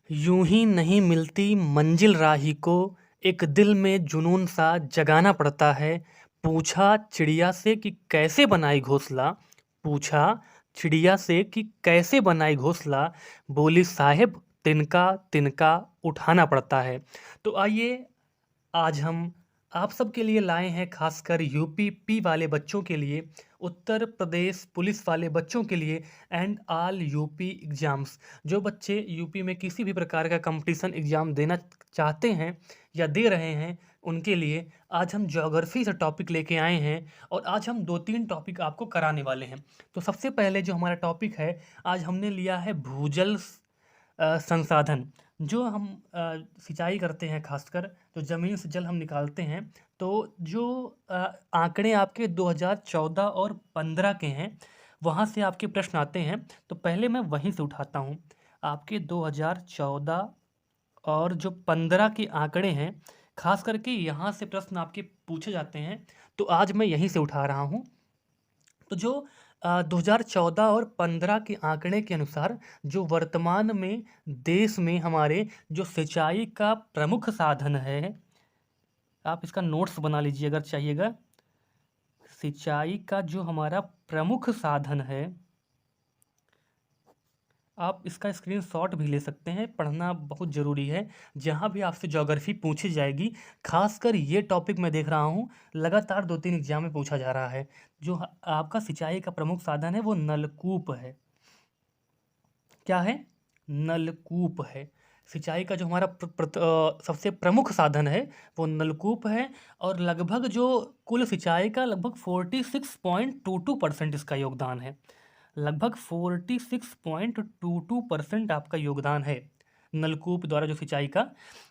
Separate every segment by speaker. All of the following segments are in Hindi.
Speaker 1: यूं ही नहीं मिलती मंजिल राही को, एक दिल में जुनून सा जगाना पड़ता है। पूछा चिड़िया से कि कैसे बनाई घोंसला, पूछा चिड़िया से कि कैसे बनाई घोंसला, बोली साहिब तिनका तिनका उठाना पड़ता है। तो आइए आज हम आप सबके लिए लाए हैं, खासकर यूपी पी वाले बच्चों के लिए, उत्तर प्रदेश पुलिस वाले बच्चों के लिए एंड ऑल यूपी एग्ज़ाम्स। जो बच्चे यूपी में किसी भी प्रकार का कंपटीशन एग्ज़ाम देना चाहते हैं या दे रहे हैं, उनके लिए आज हम ज्योग्राफी से टॉपिक लेके आए हैं। और आज हम 2-3 टॉपिक आपको कराने वाले हैं। तो सबसे पहले जो हमारा टॉपिक है, आज हमने लिया है भूजल संसाधन। जो हम सिंचाई करते हैं, खासकर जो ज़मीन से जल हम निकालते हैं, तो जो आंकड़े आपके 2014 और 15 के हैं, वहाँ से आपके प्रश्न आते हैं। तो पहले मैं वहीं से उठाता हूँ। आपके 2014 और जो 15 के आंकड़े हैं, खास करके यहाँ से प्रश्न आपके पूछे जाते हैं। तो आज मैं यहीं से उठा रहा हूँ। तो जो 2014 और 15 के आंकड़े के अनुसार, जो वर्तमान में देश में हमारे जो सिंचाई का प्रमुख साधन है, आप इसका नोट्स बना लीजिए अगर चाहिएगा। सिंचाई का जो हमारा प्रमुख साधन है, आप इसका स्क्रीनशॉट भी ले सकते हैं, पढ़ना बहुत ज़रूरी है। जहाँ भी आपसे ज्योग्राफी पूछी जाएगी, खासकर ये टॉपिक मैं देख रहा हूँ लगातार 2-3 एग्जाम में पूछा जा रहा है। जो आपका सिंचाई का प्रमुख साधन है वो नलकूप है। क्या है? नलकूप है। सिंचाई का जो हमारा सबसे प्रमुख साधन है वो नलकूप है। और लगभग जो कुल सिंचाई का लगभग 46.22% इसका योगदान है। लगभग 46.22% आपका योगदान है नलकूप द्वारा जो सिंचाई का।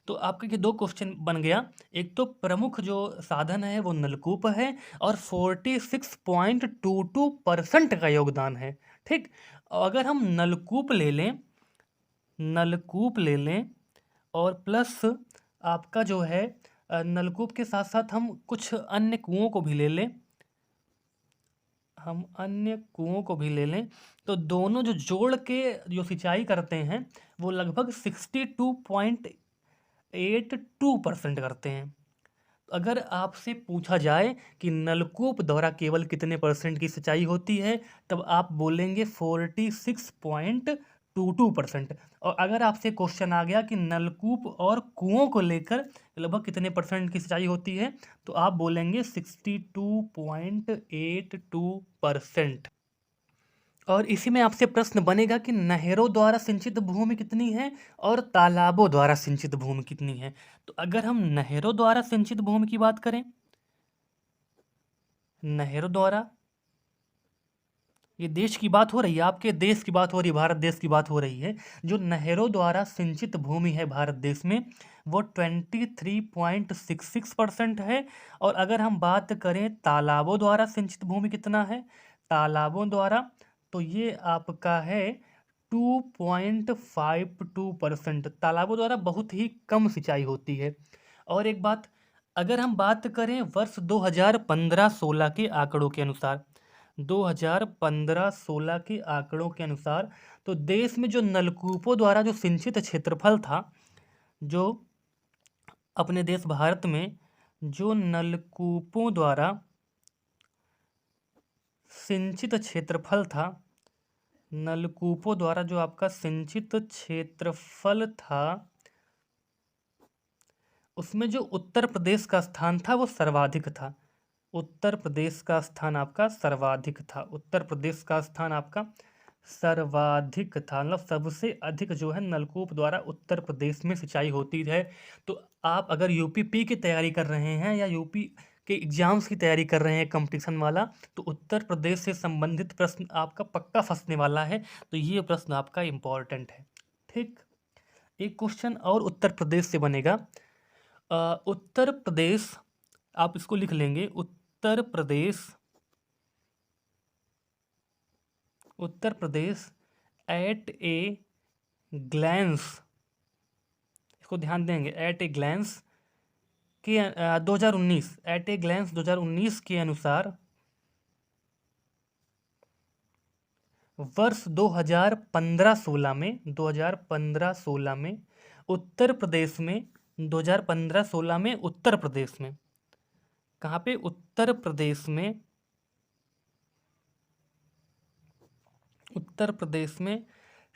Speaker 1: तो आपके ये दो क्वेश्चन बन गया। एक तो प्रमुख जो साधन है वो नलकूप है, और 46.22% का योगदान है। ठीक। अगर हम नलकूप ले लें और प्लस आपका जो है नलकूप के साथ साथ हम कुछ अन्य कुओं को भी ले लें, तो दोनों जो जोड़ के जो सिंचाई करते हैं वो लगभग 62.82% करते हैं। अगर आपसे पूछा जाए कि नलकूप द्वारा केवल कितने परसेंट की सिंचाई होती है, तब आप बोलेंगे 46.22%। और अगर आपसे क्वेश्चन आ गया कि नलकूप और कुओं को लेकर लगभग कितने परसेंट की सिंचाई होती है, तो आप बोलेंगे 62.82%। और इसी में आपसे प्रश्न बनेगा कि नहरों द्वारा सिंचित भूमि कितनी है और तालाबों द्वारा सिंचित भूमि कितनी है। तो अगर हम नहरों द्वारा सिंचित भूमि की बात करें, नहरों द्वारा, ये देश की बात हो रही है, आपके देश की बात हो रही है, भारत देश की बात हो रही है। जो नहरों द्वारा सिंचित भूमि है भारत देश में, वो 23.66% है। और अगर हम बात करें तालाबों द्वारा सिंचित भूमि कितना है, तालाबों द्वारा, तो ये आपका है 2.52%। तालाबों द्वारा बहुत ही कम सिंचाई होती है। और एक बात, अगर हम बात करें वर्ष 2015-16 के आंकड़ों के अनुसार, 2015-16 के आंकड़ों के अनुसार, तो देश में जो नलकूपों द्वारा जो सिंचित क्षेत्रफल था, जो अपने देश भारत में जो नलकूपों द्वारा सिंचित क्षेत्रफल था, नलकूपों द्वारा जो आपका सिंचित क्षेत्रफल था, उसमें जो उत्तर प्रदेश का स्थान था वो सर्वाधिक था। उत्तर प्रदेश का स्थान आपका सर्वाधिक था। उत्तर प्रदेश का स्थान आपका सर्वाधिक था, मतलब सबसे अधिक जो है नलकूप द्वारा उत्तर प्रदेश में सिंचाई होती है। तो आप अगर यूपी की तैयारी कर रहे हैं या यूपी के एग्जाम्स की तैयारी कर रहे हैं कंपटीशन वाला, तो उत्तर प्रदेश से संबंधित प्रश्न आपका पक्का फंसने वाला है। तो ये प्रश्न आपका इम्पोर्टेंट है। ठीक। एक क्वेश्चन और उत्तर प्रदेश से बनेगा। उत्तर प्रदेश, आप इसको लिख लेंगे, Uttar Pradesh eight a glance, इसको ध्यान देंगे, एट ए ग्लैंस के 2019, एट ए ग्लैंस 2019 के अनुसार वर्ष 2015-16 में 2015-16 में उत्तर प्रदेश में 2015-16 में उत्तर प्रदेश में कहाँ पे? उत्तर प्रदेश में, उत्तर प्रदेश में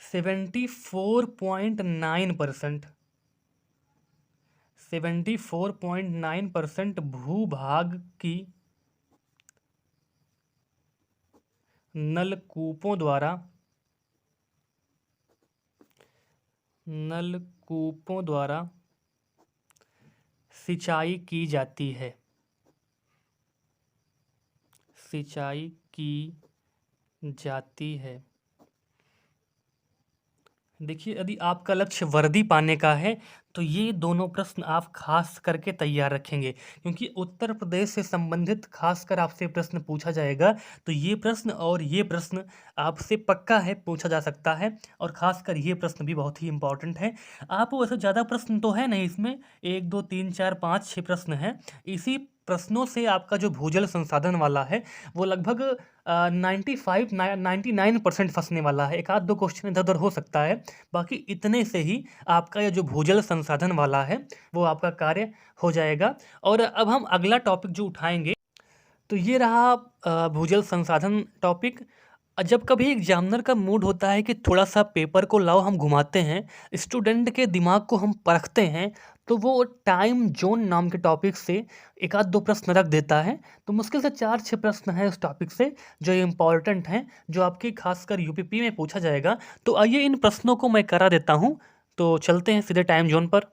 Speaker 1: 74.9%, 74.9% भूभाग की नलकूपों द्वारा सिंचाई की जाती है, सिंचाई की जाती है। देखिए, यदि आपका लक्ष्य वर्दी पाने का है तो ये दोनों प्रश्न आप खास करके तैयार रखेंगे, क्योंकि उत्तर प्रदेश से संबंधित खासकर आपसे प्रश्न पूछा जाएगा। तो ये प्रश्न और ये प्रश्न आपसे पक्का है पूछा जा सकता है, और खासकर ये प्रश्न भी बहुत ही इंपॉर्टेंट है। आप वैसे ज़्यादा प्रश्न तो है नहीं इसमें, 1 2 3 4 5 6 प्रश्न हैं। इसी प्रश्नों से आपका जो भूजल संसाधन वाला है वो लगभग 99% फंसने वाला है। एक आध दो क्वेश्चन इधर उधर हो सकता है, बाकी इतने से ही आपका ये जो भूजल संसाधन वाला है वो आपका कार्य हो जाएगा। और अब हम अगला टॉपिक जो उठाएंगे, तो ये रहा भूजल संसाधन टॉपिक। जब कभी एग्जामिनर का मूड होता है कि थोड़ा सा पेपर को लाओ हम घुमाते हैं, स्टूडेंट के दिमाग को हम परखते हैं, तो वो टाइम जोन नाम के टॉपिक से एक आध दो प्रश्न रख देता है। तो मुश्किल से 4-6 प्रश्न हैं उस टॉपिक से जो इम्पॉर्टेंट हैं, जो आपके खासकर यूपीपी में पूछा जाएगा। तो आइए इन प्रश्नों को मैं करा देता हूँ। तो चलते हैं सीधे टाइम जोन पर।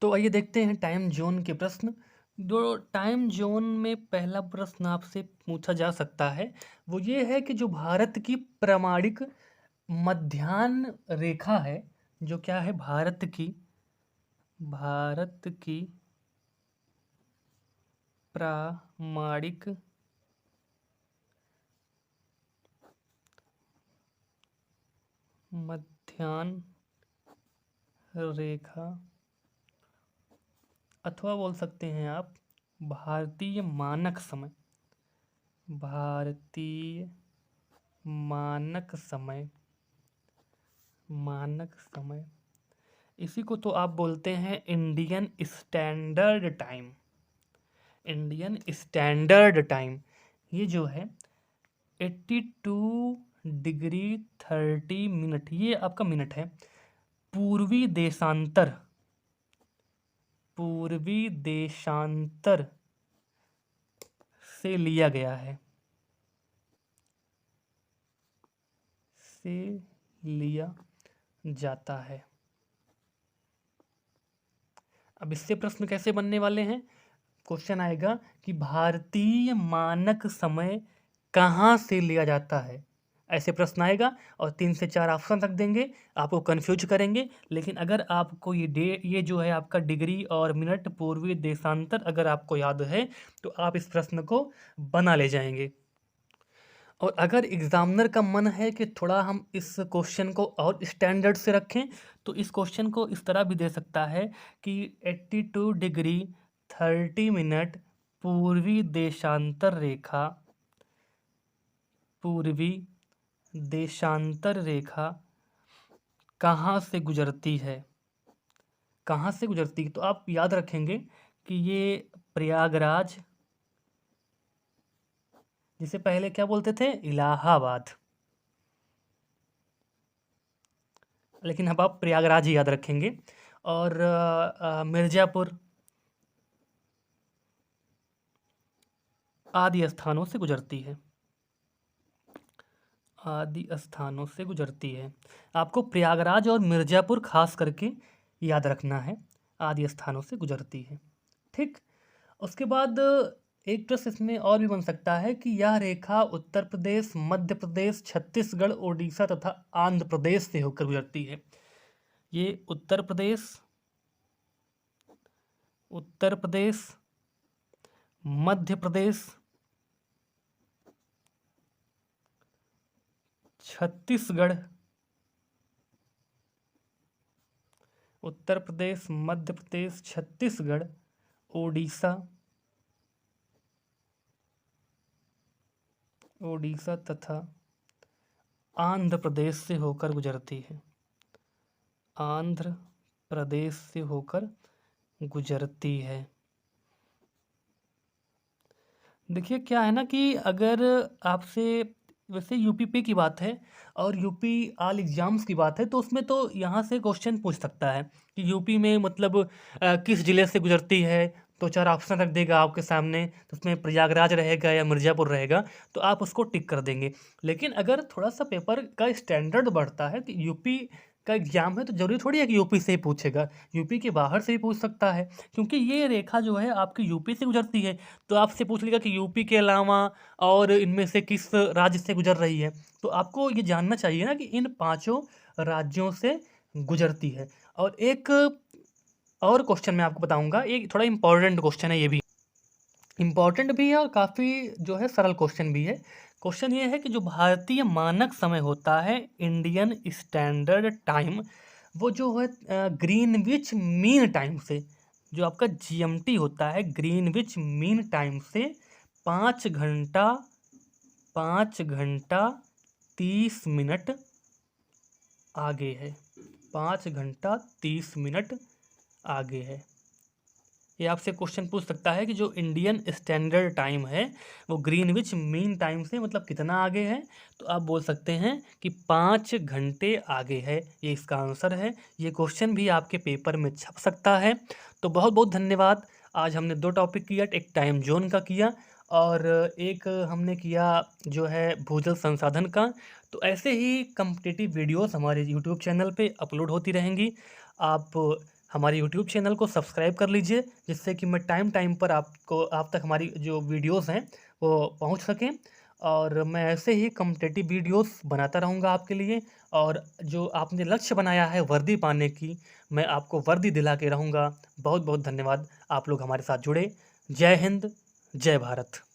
Speaker 1: तो आइए देखते हैं टाइम जोन के प्रश्न। दो टाइम जोन में पहला प्रश्न आपसे पूछा जा सकता है, वो ये है कि जो भारत की प्रामाणिक मध्याह्न रेखा है, जो क्या है? भारत की प्रामाणिक मध्याह्न रेखा, अथवा बोल सकते हैं आप भारतीय मानक समय, भारतीय मानक समय, मानक समय, इसी को तो आप बोलते हैं Indian standard time, Indian standard time. ये जो है 82°30', ये आपका मिनट है। पूर्वी देशांतर, पूर्वी देशांतर से लिया गया है, से लिया जाता है। अब इससे प्रश्न कैसे बनने वाले हैं? क्वेश्चन आएगा कि भारतीय मानक समय कहाँ से लिया जाता है, ऐसे प्रश्न आएगा और 3 से 4 ऑप्शन रख देंगे, आपको कंफ्यूज करेंगे। लेकिन अगर आपको ये जो है आपका डिग्री और मिनट पूर्वी देशांतर अगर आपको याद है तो आप इस प्रश्न को बना ले जाएंगे। और अगर एग्जामिनर का मन है कि थोड़ा हम इस क्वेश्चन को और स्टैंडर्ड से रखें, तो इस क्वेश्चन को इस तरह भी दे सकता है कि 82°30' पूर्वी देशांतर रेखा, पूर्वी देशांतर रेखा कहाँ से गुजरती है, कहाँ से गुजरती है? तो आप याद रखेंगे कि ये प्रयागराज, जिसे पहले क्या बोलते थे? इलाहाबाद, लेकिन अब आप प्रयागराज ही याद रखेंगे। और मिर्ज़ापुर आदि स्थानों से गुजरती है, आदि स्थानों से गुजरती है। आपको प्रयागराज और मिर्ज़ापुर खास करके याद रखना है, आदि स्थानों से गुजरती है। ठीक, उसके बाद एक प्रश्न इसमें और भी बन सकता है कि यह रेखा उत्तर प्रदेश, मध्य प्रदेश, छत्तीसगढ़, ओडिशा तथा आंध्र प्रदेश से होकर गुजरती है। ये उत्तर प्रदेश, उत्तर प्रदेश, मध्य प्रदेश, छत्तीसगढ़, उत्तर प्रदेश, मध्य प्रदेश, छत्तीसगढ़, ओडिशा, ओडिशा तथा आंध्र प्रदेश से होकर गुजरती है। आंध्र प्रदेश से होकर गुजरती है। देखिए क्या है ना कि अगर आपसे वैसे यूपी की बात है और यूपी ऑल एग्जाम्स की बात है तो उसमें तो यहाँ से क्वेश्चन पूछ सकता है कि यूपी में मतलब किस जिले से गुजरती है। तो चार ऑप्शन रख देगा आपके सामने, तो उसमें प्रयागराज रहेगा या मिर्ज़ापुर रहेगा, तो आप उसको टिक कर देंगे। लेकिन अगर थोड़ा सा पेपर का स्टैंडर्ड बढ़ता है कि यूपी का एग्ज़ाम है तो ज़रूरी थोड़ी है कि यूपी से ही पूछेगा, यूपी के बाहर से भी पूछ सकता है, क्योंकि ये रेखा जो है आपकी यूपी से गुजरती है। तो आपसे पूछ लेगा कि यूपी के अलावा और इनमें से किस राज्य से गुजर रही है। तो आपको ये जानना चाहिए ना कि इन पांचों राज्यों से गुजरती है। और एक और क्वेश्चन मैं आपको बताऊंगा, एक थोड़ा इंपॉर्टेंट क्वेश्चन है, ये भी इम्पॉर्टेंट भी है और काफ़ी जो है सरल क्वेश्चन भी है। क्वेश्चन ये है कि जो भारतीय मानक समय होता है, इंडियन स्टैंडर्ड टाइम, वो जो है ग्रीनविच मीन टाइम से, जो आपका जीएमटी होता है ग्रीनविच मीन टाइम से 5 घंटा 5 घंटा 30 मिनट आगे है। 5 घंटा 30 मिनट आगे है। ये आपसे क्वेश्चन पूछ सकता है कि जो इंडियन स्टैंडर्ड टाइम है वो ग्रीनविच मीन टाइम से मतलब कितना आगे है। तो आप बोल सकते हैं कि 5 घंटे आगे है, ये इसका आंसर है। ये क्वेश्चन भी आपके पेपर में छप सकता है। तो बहुत बहुत धन्यवाद। आज हमने 2 टॉपिक किया, एक टाइम जोन का किया और एक हमने किया जो है भूजल संसाधन का। तो ऐसे ही कम्पिटिटिव वीडियोस हमारे यूट्यूब चैनल पे अपलोड होती रहेंगी। आप हमारे यूट्यूब चैनल को सब्सक्राइब कर लीजिए, जिससे कि मैं टाइम टाइम पर आप तक हमारी जो वीडियोस हैं वो पहुंच सकें। और मैं ऐसे ही कम्पिटिटिव वीडियोस बनाता रहूंगा आपके लिए। और जो आपने लक्ष्य बनाया है वर्दी पाने की, मैं आपको वर्दी दिला के रहूँगा। बहुत बहुत धन्यवाद, आप लोग हमारे साथ जुड़े। जय हिंद, जय भारत।